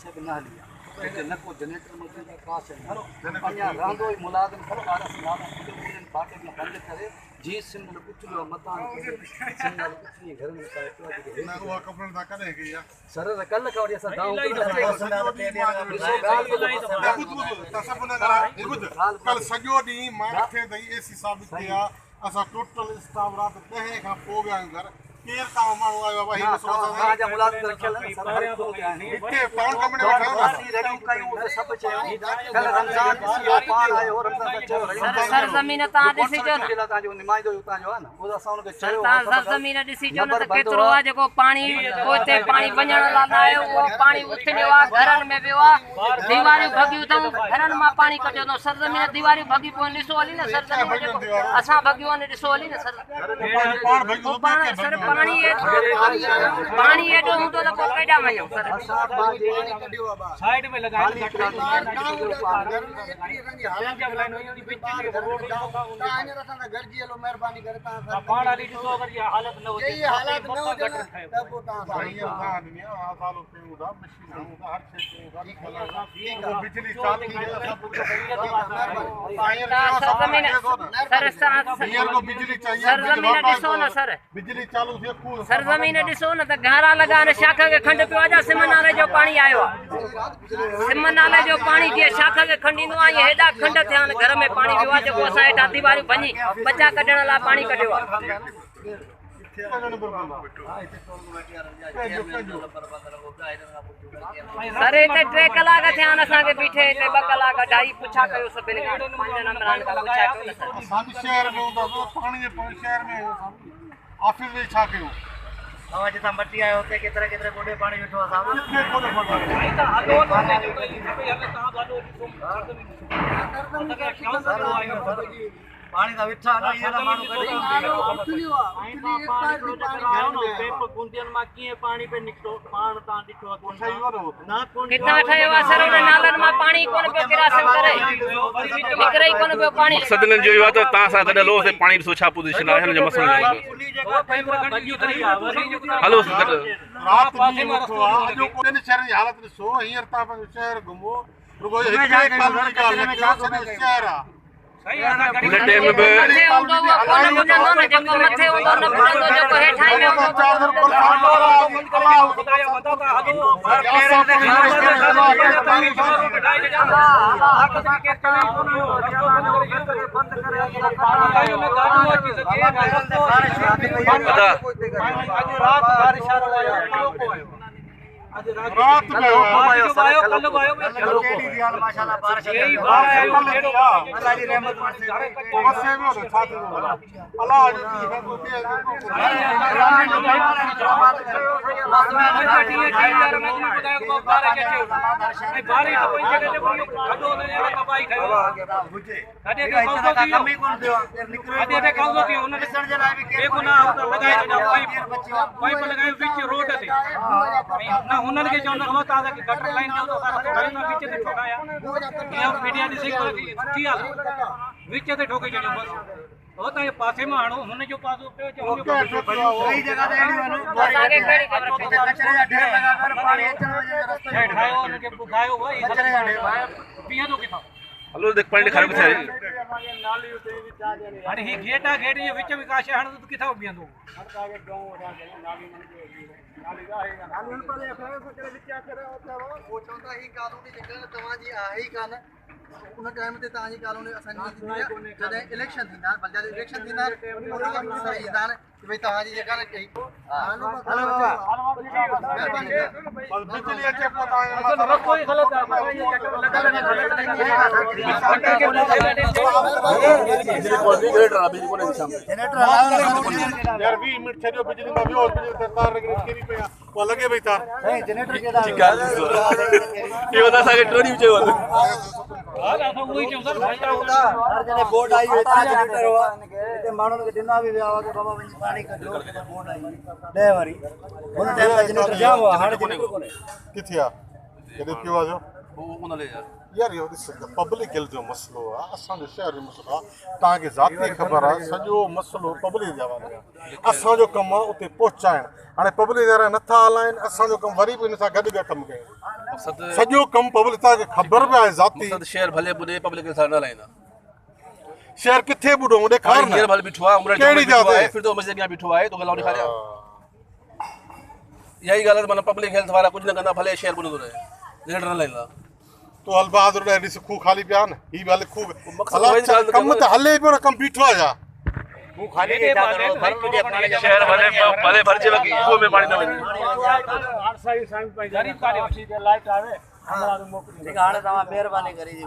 को जनरेटर मौजूद है काश है अन्या रांदो मुलाजिम सब आरा सिलाना इंडियन पार्टी में बंद करे जी सिंगल कुछ लो मतान सिंगल कुछ नहीं घर में करे तो ना वो कपड़ा दा करे कि या सर कल का और ऐसा गांव कल सजो दी माथे दई एसी साबित किया असा टोटल स्टाफ रात कहे का पो गया घर केर का मानो आयो भाई राजा मुलाजिम रखल सरकार को गया नहीं इतने टाउन कमेटी बैठा ना रेडी कयो सब चयो कल रमजान सी पाल आयो रमजान चयो सर जमीन ता दिसी जो ना ता जो निमाई जो ता जो है ना ओदा साउंड के चयो सर जमीन दिसी जो न केतरो आ जो पानी ओते पानी वणण ला आयो वो पानी उठने वा घरन में बेवा दीवारी भगियो तो घरन मा पानी कजो तो सर जमीन दीवारी भगी को निसो हली ना सर जमीन असा भगियो ने निसो हली ना सर पाण भगियो सर पानी एटो हूं तो केडा मयो सर साइड में लगा एतरी रंगी हालत जब लाइन होई बीच में रोड जाओ ताने रखना घर जी लो मेहरबानी करता सर पाण वाली जो अगर ये हालत न हो ये हालत न हो तब ता भाई आदमी आ सालों पे उदा मशीन होगा हर क्षेत्र होगा बिजली चालू है सर को बिजली चाहिए सर जमीन दिसो ना सर बिजली चालू थे सर जमीन दिसो ना त घारा लगा ने शाखा के खंड पे आजा सिमन नाले जो पानी आयो सिमन नाले जो पानी जे शाखा के खंडीनो आ ये हेडा खंड थे घर में पानी विवा जो कोसा हेडा दीवारी बनी बच्चा कढण ला पानी कढियो सर इते 3 कलाक थे असा के पीछे इते 2 कलाक ढाई पुछा कयो सभिन के 5 नंबरान का पुछा कयो सर साडी शहर में होता तो पानी जे शहर में ऑफिस में छा कयो आवाज जता मट्टी आयो होते केतरे केतरे गोडे पानी बिठो साहब भाई ता हलो न हले ता बालो पानी का विठा ना ये मानो कडी पेप गुंदियन मा किए पानी पे निकतो पान ता दिखो ना कितना ठयो सर ने नालन मा पानी कोन पे किरासन करे निकरे कोन पे पानी मकसद न जो तो ता सा कदे लो से पानी सो छा पोजीशन है जो मसलो है हेलो सर रात पासे में रखो जो कोने शहर की हालत सो हियर ता शहर घुमो रुको एक कल निकाल के शहर सही है ना उन टाइम में मथे उंदो वो कोन बुझंदो न जको मथे उंदो न बुझंदो जको हेठाई में चार्जर पर सामोरा अल्लाह बताया बता का हलो बंद करे रात बारिश आ रहा है आज रात में आयो कल आयो केडी दियाल माशाल्लाह बारिश यही बार आयो अल्लाह की रहमत से बसे में तो छाते अल्लाह उन्हनि के जो न ताजा के गटर लाइन जो घर में बीच ते ठोकाया ये मीडिया दी सही सुठी हाल बीच ते ठोके जने बस होता है पासे में हाणो हुन जो पासो पे जो सही जगह ते एडी वनो आगे केड़ी खबर कचरे जा ढेर लगा कर पानी अचण वजे रास्ते में ठायो उनके बुखायो भाई कचरे जा ढेर पिया तो किथा हेलो देख पानी खराब थे अरे ही गेटा गेट ये विच विकास हण तो किथा बियंदो आगे गांव नाली नाली नाली पर एफआईआर करे विच करे वो चंदा ही कानूनी जगह तवा जी आहे कान उन टाइम ते ताजी कानूनी असांजी जदे इलेक्शन थींदा बलजा इलेक्शन थींदा सही दान कि भाई ताजी जगह ने कही बस बिजली अचे पता है कोई गलत है यार 20 मिनट छडियो बिजली मा बियो बिजली तार लगे केरी पे वो लगे भाई तार जनरेटर के दा ठीक है ये बता सके ट्रोनी चाहिए वाला हां ऐसा वही क्यों सर हर जने बोर्ड आई हुई था जनरेटर हुआ ते मानो के दिना भी आवा के बाबा वंज पानी का जो बोर्ड आई दे वारी उन टाइम का जनरेटर जाम हुआ हां जनरेटर कोने किथिया कदे क्यों आ जो वो उन ले यार यार इहो ॾिस पब्लिक हेल्थ जो मसइलो आहे असांजो शहर जो मसइलो आहे तव्हांखे ज़ाती ख़बर आहे सॼो मसइलो पब्लिक जे हवाले आहे असांजो कमु आहे उते पहुचाइण हाणे पब्लिक वारा नथा हलाइनि असांजो कमु वरी बि हिन सां गॾु पिया कमु कयूं सॼो कमु पब्लिक तव्हांखे ख़बर बि आहे ज़ाती शहर भले ॿुधे पब्लिक सां न हलाईंदा शहर किथे ॿुधो ॾेखार न भले बीठो आहे कहिड़ी जाते फिर तो मस्जिद में बीठो आहे तो गलाउ ॾेखारिया यही ॻाल्हि आहे माना पब्लिक हेल्थ वारा कुझु न कंदा भले शहर ॿुधंदो रहे लीडर न लाईंदा तो हल बहादुर ॾिस खूह खाली पिया न ही बि हले खूह कमु त हले पियो न कमु बीठो आहे छा शहर भले भरिजे बाक़ी खूह में पाणी न वञे हाणे तव्हां महिरबानी करे